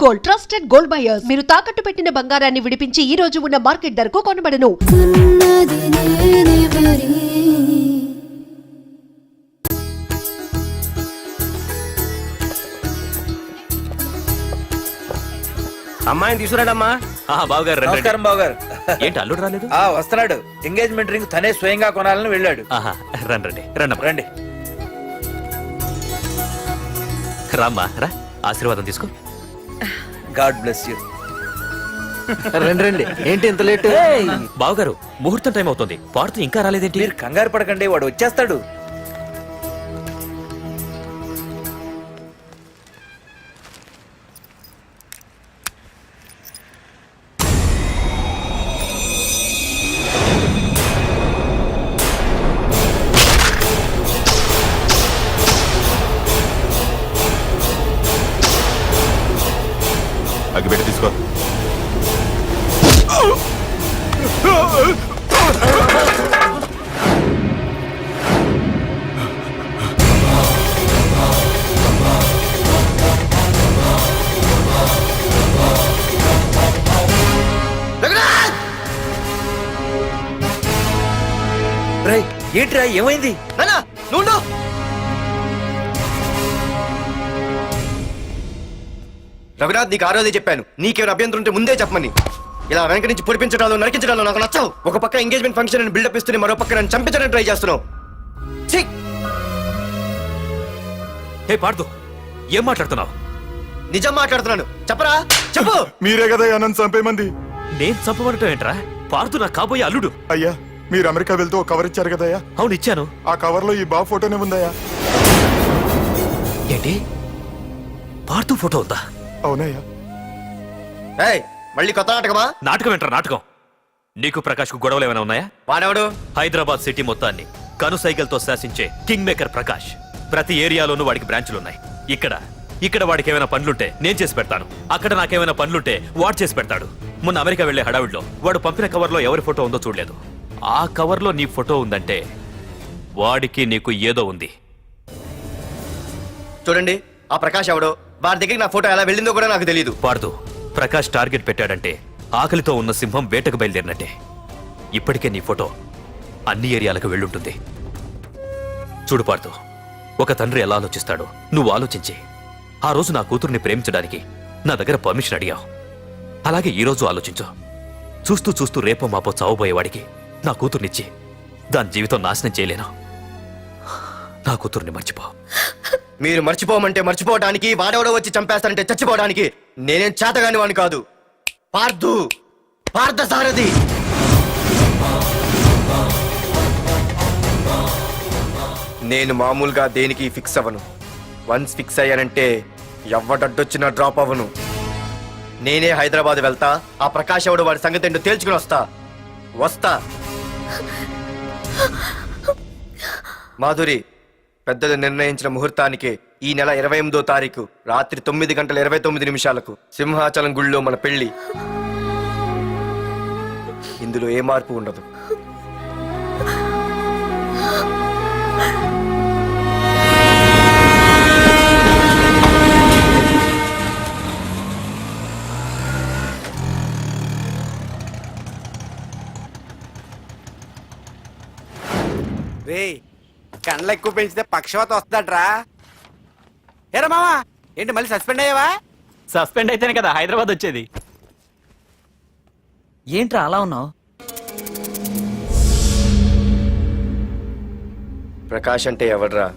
Gold, trusted gold buyers. మీరు తాకట్టు పెట్టిన బంగారాన్ని విడిపించి ఈ రోజు ఉన్న మార్కెట్ ధరకు కొనబడను. అమ్మాయిని తీసుకురాడమ్మా. బావగారు నమస్కారం బావగారు. ఏంటి అల్లుడు రాలేదు? వస్తున్నాడు. ఎంగేజ్మెంట్ రింగ్ తనే స్వయంగా కొనాలని వెళ్ళాడు. రండి రండి. రామ్మా రా, ఆశీర్వాదం తీసుకో. God bless you. రండి. ఏంటి ఇంత లేట్? బావగారు ముహూర్తం టైం అవుతుంది, పార్తు ఇంకా రాలేదేంటి? మీరు కంగారు పడకండి, వాడు వచ్చేస్తాడు. అగ్గిపెట్టి తీసుకో. ఏంట్రా ఏమైంది? రఘునాథ్, నీకు ఆ రోజే చెప్పాను, నీకేమైనా అభ్యంతరం ఉంటే ముందే చెప్పమని. ఇలా వెనక నుంచి పొడిపించడాలు నరికించడాలు నాకు నచ్చావు. ఒక పక్క ఎంగేజ్మెంట్ ఫంక్షన్ అని బిల్డప్ ఇస్తూనే మరో పక్క నన్ను చంపించడానికి ట్రై చేస్తున్నావు. హే పార్దు, ఏం మాట్లాడుతున్నావు? నిజం మాట్లాడుతున్నాను, చెప్పరా చెప్పు. మీరే కదా నన్ను చంపేమంది. నేను చంపబడటం ఏంట్రా? పార్దు నా కాబోయే అల్లుడు. అయ్యా, మీరు అమెరికా వెళ్తూ ఒక కవర్ ఇచ్చారు కదయ్యా. అవును ఇచ్చాను. ఆ కవర్ లో ఈ బావ ఫోటోనే ఉందయ్యా. ఏంటి, పార్దు ఫోటో ఉందా? అవునయ్యా. మళ్ళీ కొత్త నాటకమా? నాటకం ఏంట్రా నాటకం? నీకు ప్రకాష్ కు గొడవలు ఏమైనా ఉన్నాయా? వాడెవడు? హైదరాబాద్ సిటీ మొత్తాన్ని కను సైకిల్తో శాసించే కింగ్ మేకర్ ప్రకాష్. ప్రతి ఏరియాలోనూ వాడికి బ్రాంచులున్నాయి. ఇక్కడ వాడికి ఏమైనా పనులుంటే నేను చేసి పెడతాను, అక్కడ నాకేమైనా పనులుంటే వాడు చేసి పెడతాడు. మొన్న అమెరికా వెళ్లే హడావిడిలో వాడు పంపిన కవర్లో ఎవరి ఫోటో ఉందో చూడలేదు. ఆ కవర్లో నీ ఫోటో ఉందంటే వాడికి నీకు ఏదో ఉంది. చూడండి, ఆ ప్రకాష్ ఎవడో, వాడి దగ్గరికి నా ఫోటో ఎలా వెళ్ళిందో కూడా నాకు తెలియదు. పార్దు, ప్రకాష్ టార్గెట్ పెట్టాడంటే ఆకలితో ఉన్న సింహం వేటకు బయలుదేరినట్టే. ఇప్పటికే నీ ఫోటో అన్ని ఏరియాలకు వెళ్ళుంటుంది. చూడు పార్దు, ఒక తండ్రి ఎలా ఆలోచిస్తాడో నువ్వు ఆలోచించి ఆ రోజు నా కూతుర్ని ప్రేమించడానికి నా దగ్గర పర్మిషన్ అడిగావు. అలాగే ఈ రోజు ఆలోచించు. చూస్తూ చూస్తూ రేపో మాపో చావబోయేవాడికి నా కూతుర్నిచ్చి దాని జీవితం నాశనం చేయలేను. నా కూతుర్ని మర్చిపో. మీరు మర్చిపోమంటే మర్చిపోవడానికి, వాడెవడో వచ్చి చంపేస్తానంటే చచ్చిపోవడానికి నేనేం చేతగాని వాడిని కాదు. పార్థసారథి. నేను మామూలుగా దేనికి ఫిక్స్ అవ్వను. వన్స్ ఫిక్స్ అయ్యానంటే ఎవ్వడడ్డొచ్చినా డ్రాప్ అవ్వను. నేనే హైదరాబాద్ వెళ్తా, ఆ ప్రకాష్ ఎవడు వాడి సంగతి ఏంటో తేల్చుకుని వస్తా. మాధురి, పెద్దలు నిర్ణయించిన ముహూర్తానికి ఈ నెల 28వ తారీఖు రాత్రి 9:29 సింహాచలం గుళ్ళో మన పెళ్లి. ఇందులో ఏ మార్పు ఉండదు. కండ్లు ఎక్కువ పెంచితే పక్షవాత వస్తాడ్రా. ఏరా మామా, ఏంటి మళ్ళీ సస్పెండ్ అయ్యావా? సస్పెండ్ అయితేనే కదా హైదరాబాద్ వచ్చేది. ఏంట్రా అలా ఉన్నావు? ప్రకాష్ అంటే ఎవడ్రా?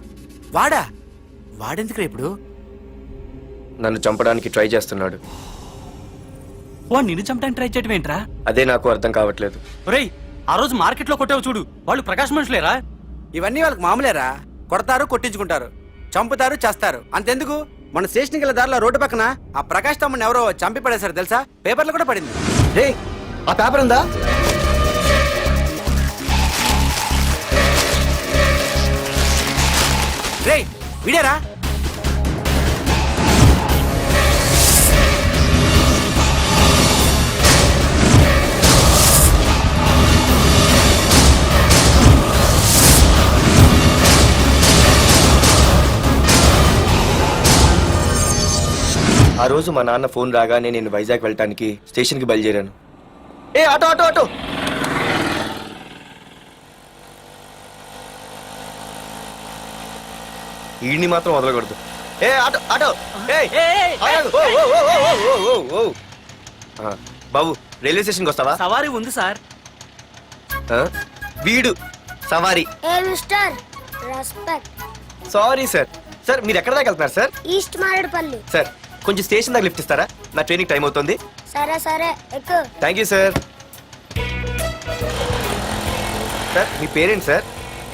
వాడెందుకురా ఇప్పుడు? నన్ను చంపడానికి ట్రై చేస్తున్నాడు. వాడు నిన్ను చంపడానికి ట్రై చేయటం ఏంట్రా? అదే నాకు అర్థం కావట్లేదు. ఒరేయ్, ఆ రోజు మార్కెట్ లో కొట్టావు చూడు, వాళ్ళు ప్రకాష్ మనుషులేరా? ఇవన్నీ వాళ్ళకి మామూలేరా. కొడతారు, కొట్టించుకుంటారు, చంపుతారు, చేస్తారు. అంతెందుకు, మన స్టేషన్కి వెళ్ళే దారిలో రోడ్డు పక్కన ఆ ప్రకాష్ తమ్ముని ఎవరో చంపి పడేశారు తెలుసా? పేపర్లు కూడా పడింది. ఆ పేపర్ ఉందా? రేయ్, వీడేరా? ఆ రోజు మా నాన్న ఫోన్ రాగానే నేను వైజాగ్ వెళ్ళటానికి స్టేషన్కి బయలుదేరాను. ఏ ఆటో ఆటో ఆటో! ఈడిని మాత్రం వదలకూడదు. ఏ ఆటో ఆటో! ఏయ్! ఆగు! ఓ, ఓ, ఓ, ఓ, ఓ, ఓ, ఓ, ఓ. ఆ, బాబు రైల్వే స్టేషన్కి వస్తావా? సవారీ ఉంది సార్. ఆ? వీడు సవారీ. ఏ mister respect. Sorry sir. Sir మీరు ఎక్కడ దాకా వెళ్తున్నారు సార్? ఈస్ట్ మారేడుపల్లి. సార్ కొంచెం స్టేషన్ దాకా లిఫ్ట్ ఇస్తారా? నా ట్రైనింగ్ టైం అవుతుంది. సరే సరే ఎక్కు. Thank you sir. సార్ మీ పేరెంట్ సార్?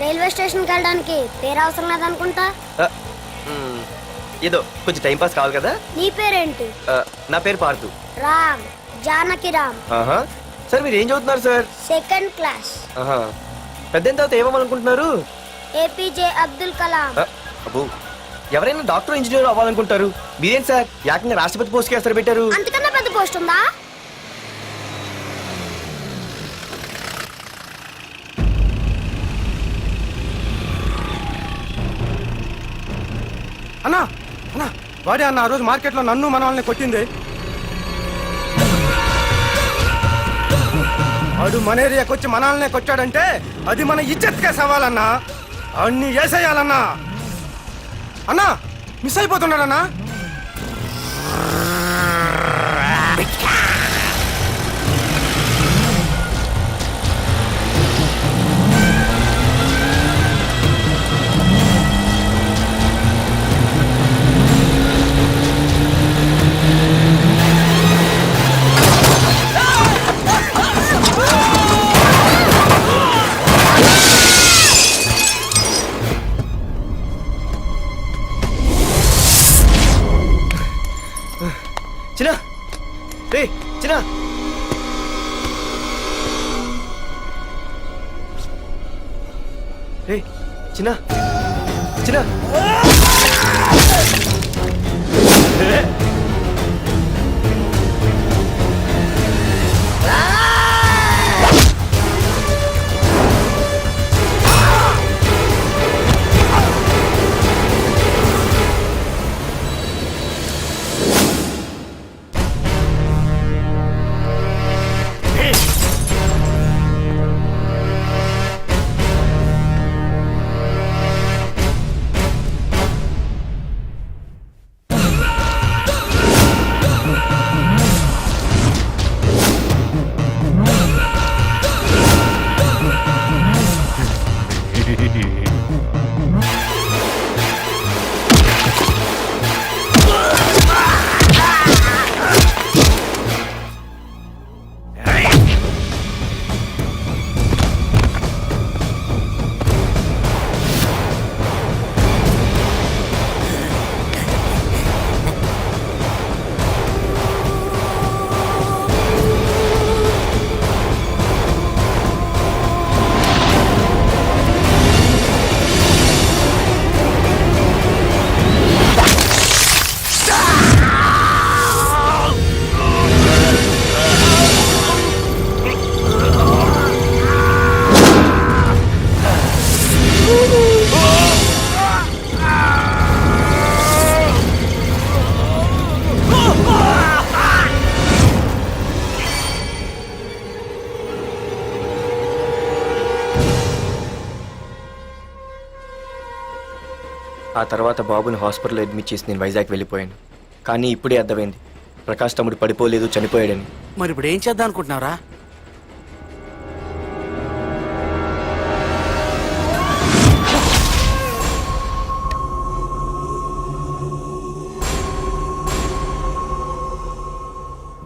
రైల్వే స్టేషన్కి వెళ్ళడానికి పేరు అవసరం లేదనుకుంటా. ఆ, ఏదో కొంచెం టైం పాస్ కావాలి కదా. నీ పేరేంటి? నా పేరు పార్థు. రామ్, జానకి రామ్. ఆహా. సార్ మీరు ఏం చదువుతున్నారు సార్? Second class. ఆహా. పెద్ద తర్వాత ఏమవ్వాలనుకుంటున్నారు? ఏపీజే అబ్దుల్ కలాం. అబ్బో, ఎవరైనా డాక్టర్ ఇంజనీర్ అవ్వాలనుకుంటారు. మీరేం సార్ ఏకంగా రాష్ట్రపతి పోస్ట్కి ఎసరు పెట్టారు? అంతకన్నా పెద్ద పోస్ట్ ఉందా? అన్నా అన్నా వాడే అన్న ఆ రోజు మార్కెట్లో నన్ను మన వాళ్ళని కొట్టింది. వాడు మన ఏరియాకి వచ్చి మన వాళ్ళనే కొట్టాడంటే అది మన ఇజ్జత్కే సవాలన్నా. అన్ని వేసేయాలన్నా. అన్నా మిస్ అయిపోతున్నాడన్నా. చిన్న రే చిన్న. రే చిన్న చిన్న. ఆ తర్వాత బాబుని హాస్పిటల్లో అడ్మిట్ చేసి నేను వైజాగ్ వెళ్ళిపోయాను. కానీ ఇప్పుడే అర్థమైంది ప్రకాష్ తమ్ముడు పడిపోలేదు, చనిపోయాడని. మరి ఇప్పుడు ఏం చేద్దాం అనుకుంటున్నారా?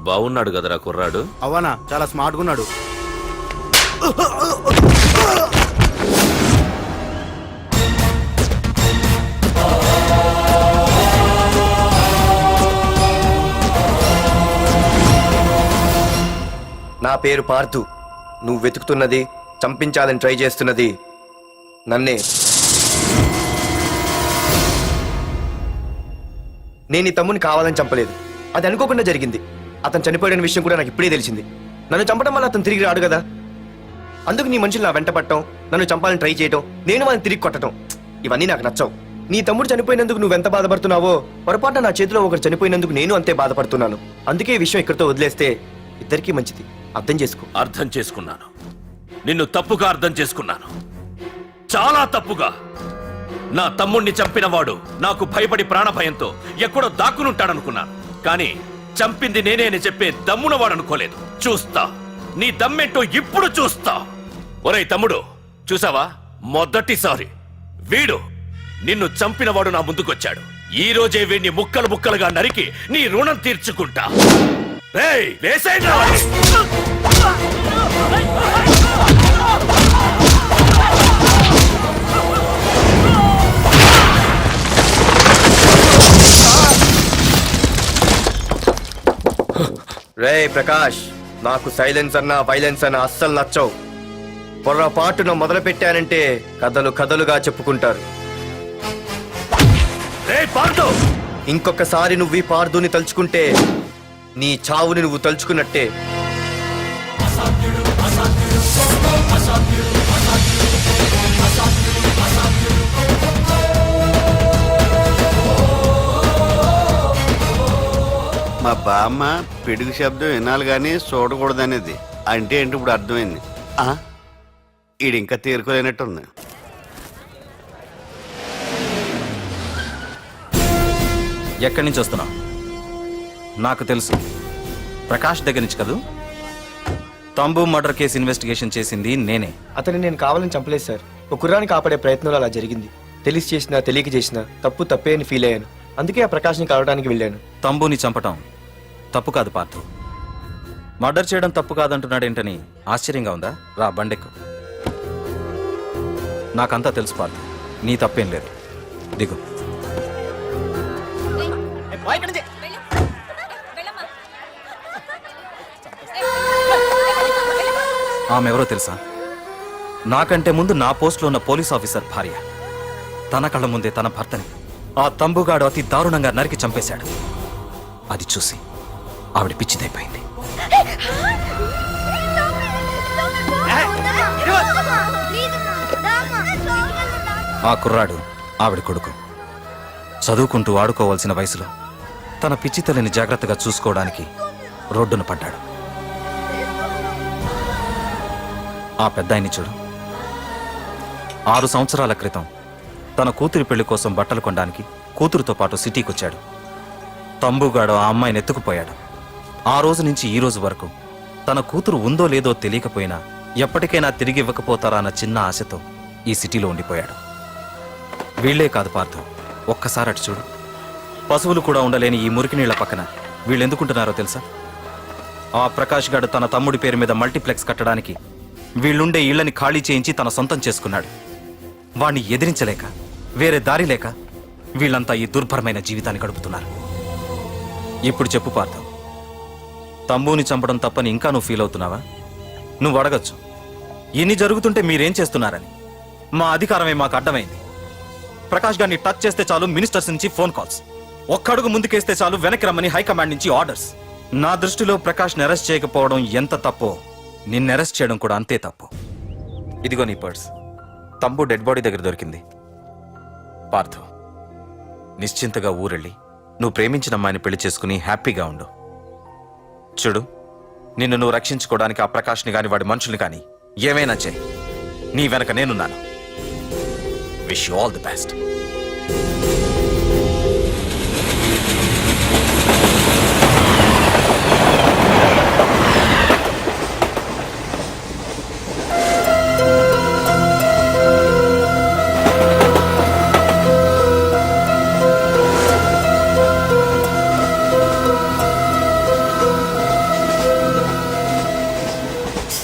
బాగున్నాడు కదరా కుర్రాడు. అవనా చాలా స్మార్ట్గా ఉన్నాడు. నా పేరు పార్థు. నువ్వు వెతుకుతున్నది, చంపించాలని ట్రై చేస్తున్నది నన్నే. నేను ఈ తమ్ముని కావాలని చంపలేదు, అది అనుకోకుండా జరిగింది. అతను చనిపోయిన విషయం కూడా నాకు ఇప్పుడే తెలిసింది. నన్ను చంపడం వల్ల అతను తిరిగి రాడు కదా. అందుకు నీ మనుషులు నా వెంట పట్టడం, నన్ను చంపాలని ట్రై చేయటం, నేను వాళ్ళని తిరిగి కొట్టడం, ఇవన్నీ నాకు నచ్చవు. నీ తమ్ముడు చనిపోయినందుకు నువ్వెంత బాధపడుతున్నావో పొరపాటున నా చేతిలో ఒకరు చనిపోయినందుకు నేను అంతే బాధపడుతున్నాను. అందుకే ఈ విషయం ఇక్కడితో వదిలేస్తే ఇద్దరికీ మంచిది. అర్థం చేసుకో. అర్థం చేసుకున్నాను. నిన్ను తప్పుగా అర్థం చేసుకున్నాను. చాలా తప్పుగా. నా తమ్ముణ్ణి చంపినవాడు నాకు భయపడి ప్రాణభయంతో ఎక్కడో దాక్కునుంటాడనుకున్నాను. కానీ చంపింది నేనే అని చెప్పే దమ్మునవాడనుకోలేదు. చూస్తా, నీ దమ్మెంటో ఇప్పుడు చూస్తా. ఒరేయ్ తమ్ముడు, చూసావా? మొదటిసారి వీడు నిన్ను చంపినవాడు నా ముందుకొచ్చాడు. ఈ రోజే వీడిని ముక్కలు ముక్కలుగా నరికి నీ రుణం తీర్చుకుంటా. రేయ్, వేసేయండి రా. రే ప్రకాష్, నాకు సైలెన్స్ అన్నా వైలెన్స్ అన్నా అస్సలు నచ్చవు. పొర్రపాటున మొదలు పెట్టానంటే కథలు కథలుగా చెప్పుకుంటారు. రేయ్ పార్దు, ఇంకొకసారి నువ్వు ఈ పార్దుని తలుచుకుంటే నీ చావుని నువ్వు తలుచుకున్నట్టే. మా బామ్మ పిడుగు శబ్దం వినాలి కానీ చూడకూడదనేది. అంటే ఏంటి ఇప్పుడు అర్థమైంది. ఈడు ఇంకా తీరుకోలేనట్టుంది. ఎక్కడి నుంచి వస్తున్నావు? నాకు తెలుసు, ప్రకాష్ దగ్గర నుంచి కదూ. తంబు మర్డర్ కేసు ఇన్వెస్టిగేషన్ చేసింది నేనే. అతన్ని నేను కావాలని చంపలేదు సార్. ఒక కుర్రాన్ని కాపాడే ప్రయత్నంలో అలా జరిగింది. తెలిసి చేసినా తెలియక చేసినా తప్పు తప్పే అని ఫీల్ అయ్యాను. అందుకే ఆ ప్రకాష్ని కలవడానికి వెళ్ళాను. తంబుని చంపటం తప్పు కాదు పార్థు. మర్డర్ చేయడం తప్పు కాదంటున్నాడేంటని ఆశ్చర్యంగా ఉందా? రా, బండెక్కు. నాకంతా తెలుసు పార్థు, నీ తప్పేం లేదు. దిగు. ఆమె ఎవరో తెలుసా? నాకంటే ముందు నా పోస్టులో ఉన్న పోలీస్ ఆఫీసర్ భార్య. తన కళ్ళ ముందే తన భర్తని ఆ తంబుగాడు అతి దారుణంగా నరికి చంపేశాడు. అది చూసి ఆవిడ పిచ్చిదైపోయింది. ఆ కుర్రాడు ఆవిడ కొడుకు. చదువుకుంటూ ఆడుకోవాల్సిన వయసులో తన పిచ్చి తల్లిని జాగ్రత్తగా చూసుకోవడానికి రోడ్డున పడ్డాడు. ఆ పెద్దాయన్ని చూడు. 6 సంవత్సరాల క్రితం తన కూతురి పెళ్లి కోసం బట్టలు కొనడానికి కూతురుతో పాటు సిటీకి వచ్చాడు. తంబుగాడు ఆ అమ్మాయిని ఎత్తుకుపోయాడు. ఆ రోజు నుంచి ఈ రోజు వరకు తన కూతురు ఉందో లేదో తెలియకపోయినా ఎప్పటికైనా తిరిగి ఇవ్వకపోతారా అన్న చిన్న ఆశతో ఈ సిటీలో ఉండిపోయాడు. వీళ్లే కాదు పార్థు, ఒక్కసారి అటు చూడు. పశువులు కూడా ఉండలేని ఈ మురికి నీళ్ల పక్కన వీళ్ళెందుకుంటున్నారో తెలుసా? ఆ ప్రకాష్ గాడు తన తమ్ముడి పేరు మీద మల్టీప్లెక్స్ కట్టడానికి వీళ్ళుండే ఇళ్లని ఖాళీ చేయించి తన సొంతం చేసుకున్నాడు. వాణ్ణి ఎదిరించలేక, వేరే దారి లేక వీళ్ళంతా ఈ దుర్భరమైన జీవితాన్ని గడుపుతున్నారు. ఇప్పుడు చెప్పు పార్థు, తంబుని చంపడం తప్పని ఇంకా నువ్వు ఫీల్ అవుతున్నావా? నువ్వు అడగచ్చు, ఇన్ని జరుగుతుంటే మీరేం చేస్తున్నారని. మా అధికారమే మాకు అడ్డమైంది. ప్రకాష్ గారిని టచ్ చేస్తే చాలు మినిస్టర్స్ నుంచి ఫోన్ కాల్స్, ఒక్కడుగు ముందుకేస్తే చాలు వెనక్కి రమ్మని హైకమాండ్ నుంచి ఆర్డర్స్. నా దృష్టిలో ప్రకాష్ని అరెస్ట్ చేయకపోవడం ఎంత తప్పో నిన్ను అరెస్ట్ చేయడం కూడా అంతే తప్పు. ఇదిగో నీ పర్స్. తంబు డెడ్ బాడీ దగ్గర దొరికింది. పార్థు, నిశ్చింతగా ఊరెళ్ళి నువ్వు ప్రేమించిన అమ్మాయిని పెళ్లి చేసుకుని హ్యాపీగా ఉండు. చూడు, నిన్ను నువ్వు రక్షించుకోవడానికి ఆ ప్రకాష్ని కాని వాడి మనుషుల్ని కాని ఏమైనా చేయి. నీ వెనక నేనున్నాను. Wish you all the best.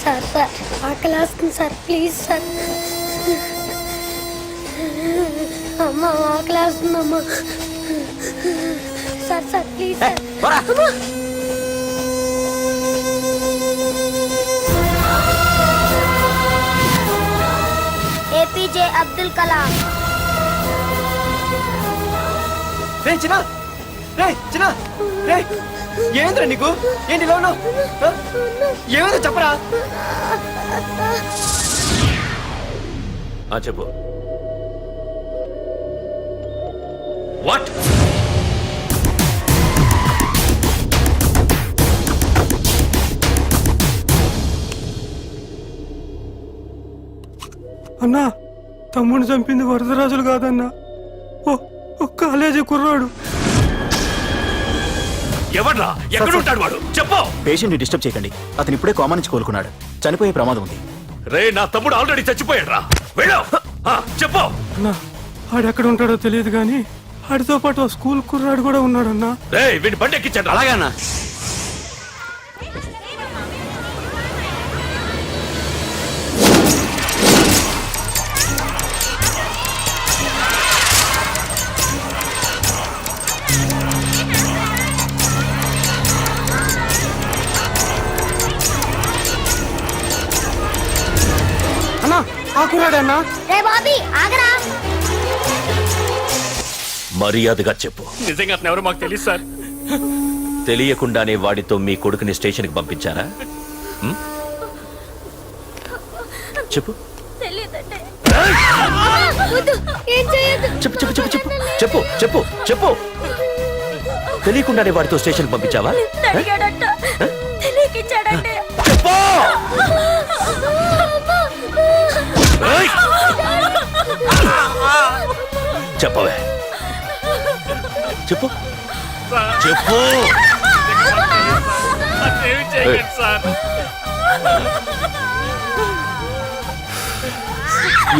Sir ఆకలి వస్తుంది సార్, ప్లీజ్ సార్. అమ్మ ఆకలి వస్తుంది అమ్మ. Sir please sir. APJ Abdul Kalam. ఏంద్రా నీకు? ఏంటి ఇలా ఉన్నావు? ఏమైందో చెప్పరా? చెప్పు. వాట్? అన్నా తమ్ముడిని చంపింది వరదరాజులు కాదన్నా ఓ కాలేజీ కుర్రాడు. ఎవడ్రా? ఎక్కడ ఉంటాడు వాడు? చెప్పు. పేషెంట్ ని డిస్టర్బ్ చేయకండి. అతను ఇప్పుడే కోమా నుంచి కోలుకున్నాడు. చనిపోయే ప్రమాదం ఉంది. రే, నా తమ్ముడు ఆల్రెడీ చచ్చిపోయాడ్రా. వెళ్ళు. చెప్పు. అన్నా ఆడెక్కడ ఉంటాడో తెలియదు కానీ ఆడితో పాటు ఆ స్కూల్ కుర్రాడు కూడా ఉన్నాడన్నా. రే, వీడి బండి ఎక్కించండి. అలాగే అన్నా. అన్నా ఆ కుర్రాడన్నా. రే బాబీ ఆగరా. మర్యాదగా చెప్పు. నిజంగా అతను ఎవరో మాకు తెలియదు సార్. తెలియకుండానే వాడితో మీ కొడుకుని స్టేషన్కి పంపించారా? హ్మ్? చెప్పు. చెప్పు చెప్పు చెప్పు చెప్పు చెప్పు చెప్పు చెప్పు. తెలియకుండానే వాడితో స్టేషన్కి పంపించావా? చెప్పు. ఏయ్! చెప్పవే. చెప్పు చెప్పు.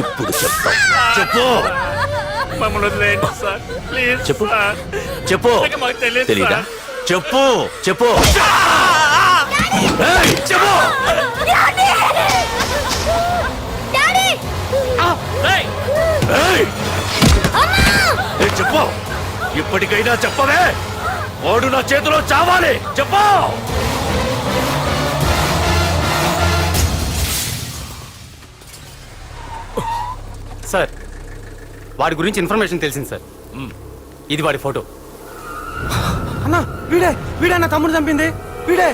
ఇప్పుడు చెప్తా. చెప్పు. చెప్పు చెప్పు. తెలీదా? చెప్పు చెప్పు. ఏయ్, చెప్పు. ఏయ్! ఏయ్, చెప్పు. ఇప్పటికైనా చెప్పవే. వాడు నా చేతిలో చావాలి. చెప్పు. సార్ వాడి గురించి ఇన్ఫర్మేషన్ తెలిసింది సార్. ఇది వాడి ఫోటో. అన్నా వీడే నా తమ్ముడు చంపింది వీడే.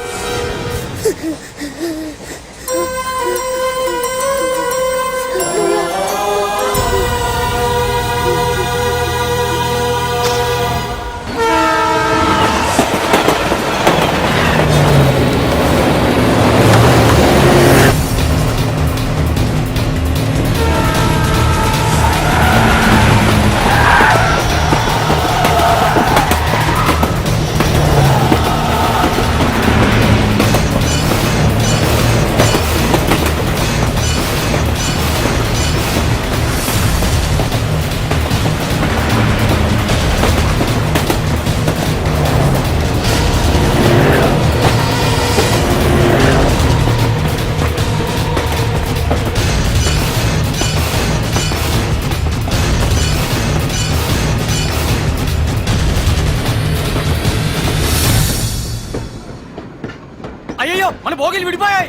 అయ్యో మన భోగిలు విడిపోయాయి.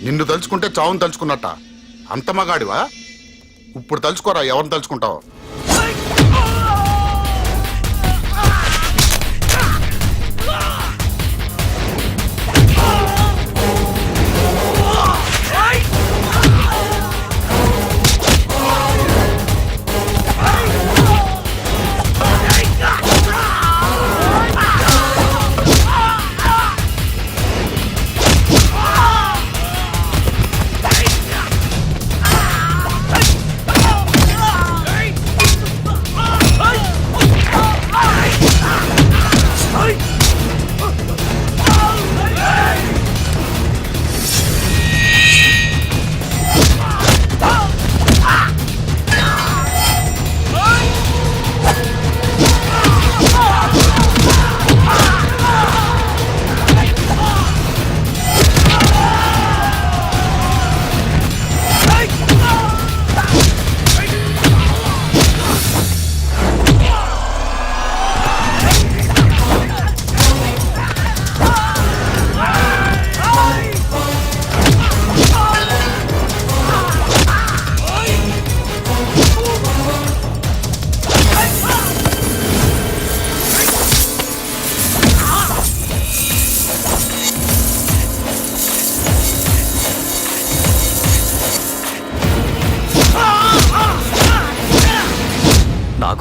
నిన్ను తలుచుకుంటే చావును తలుచుకున్నట్ట. అంత మగాడివా? ఇప్పుడు తలుచుకోరా ఎవరిని తలుచుకుంటావు.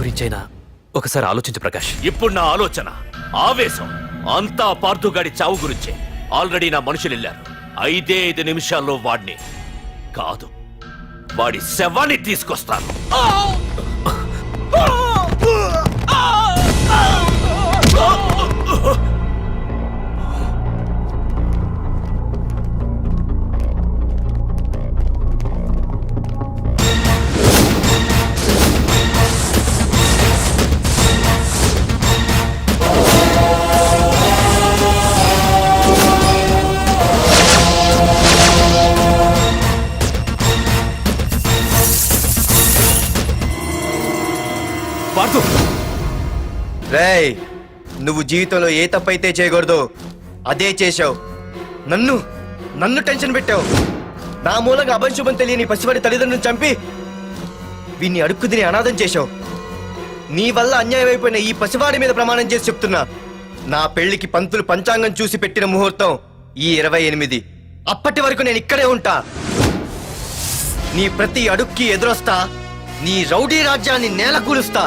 గురించైనా ఒకసారి ఆలోచించు ప్రకాష్. ఇప్పుడు నా ఆలోచన, ఆవేశం అంతా పార్థుగాడి చావు గురించే. ఆల్రెడీ నా మనుషులు వెళ్ళారు. 5 నిమిషాల్లో వాడిని కాదు, వాడి శవాన్ని తీసుకొస్తాను. పార్థు, రేయ్, నువ్వు జీవితంలో ఏ తప్పైతే చేయకూడదు అదే చేశావు. నన్ను టెన్షన్ పెట్టావు. నా మూలంగా అభంశుభం తెలియని పసివాడి తల్లిదండ్రులను చంపి వీన్ని అడుక్కు తిని అనాథం చేశావు. నీ వల్ల అన్యాయం అయిపోయిన ఈ పసివాడి మీద ప్రమాణం చేసి చెప్తున్నా, నా పెళ్లికి పంతులు పంచాంగం చూసి పెట్టిన ముహూర్తం ఈ 28. అప్పటి వరకు నేను ఇక్కడే ఉంటా. నీ ప్రతి అడుక్కి ఎదురొస్తా. నీ రౌడీ రాజ్యాన్ని నేలకూలుస్తా.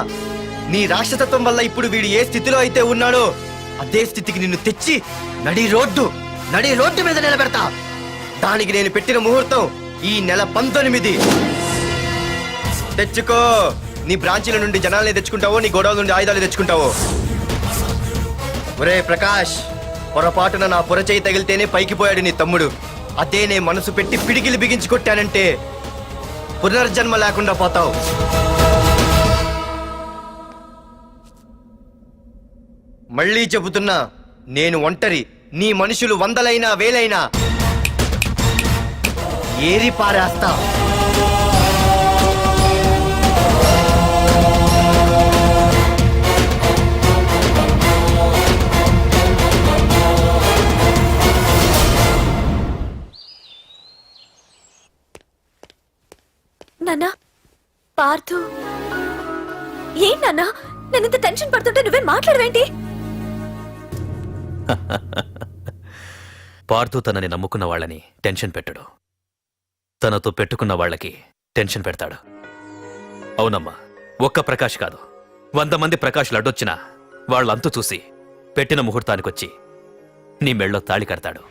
నీ రాక్షసత్వం వల్ల ఇప్పుడు వీడు ఏ స్థితిలో అయితే ఉన్నాడో అదే స్థితికి నిన్ను తెచ్చి నడి రోడ్డు మీద నిలబెడతా. దానికి నేను పెట్టిన ముహూర్తం ఈ నెల 19. తెచ్చుకో. నీ బ్రాంచీల నుండి జనాల్ని తెచ్చుకుంటావో, నీ గోడౌన్ నుండి ఆయుధాలు తెచ్చుకుంటావో. ఒరే ప్రకాష్, పొరపాటున నా పొరచేయి తగిలితేనే పైకి పోయాడు నీ తమ్ముడు. అదే నే మనసు పెట్టి పిడికిలి బిగించి కొట్టానంటే పునర్జన్మ లేకుండా పోతావు. మళ్ళీ చెబుతున్నా, నేను ఒంటరి. నీ మనుషులు 100లైనా 1000లైనా ఏరి పారేస్తా. నాన్నా, పార్థు, ఏం నాన్నా? నేను ఇంత టెన్షన్ పడుతుంటే నువ్వే మాట్లాడవేంటి? పార్థు తనని నమ్ముకున్న వాళ్ళని టెన్షన్ పెట్టడు, తనతో పెట్టుకున్న వాళ్ళకి టెన్షన్ పెడతాడు. అవునమ్మా, ఒక్క ప్రకాష్ కాదు, 100 మంది ప్రకాష్లు అడ్డొచ్చినా వాళ్ళంతు చూసి పెట్టిన ముహూర్తానికొచ్చి నీ మెళ్ళో తాళి కడతాడు.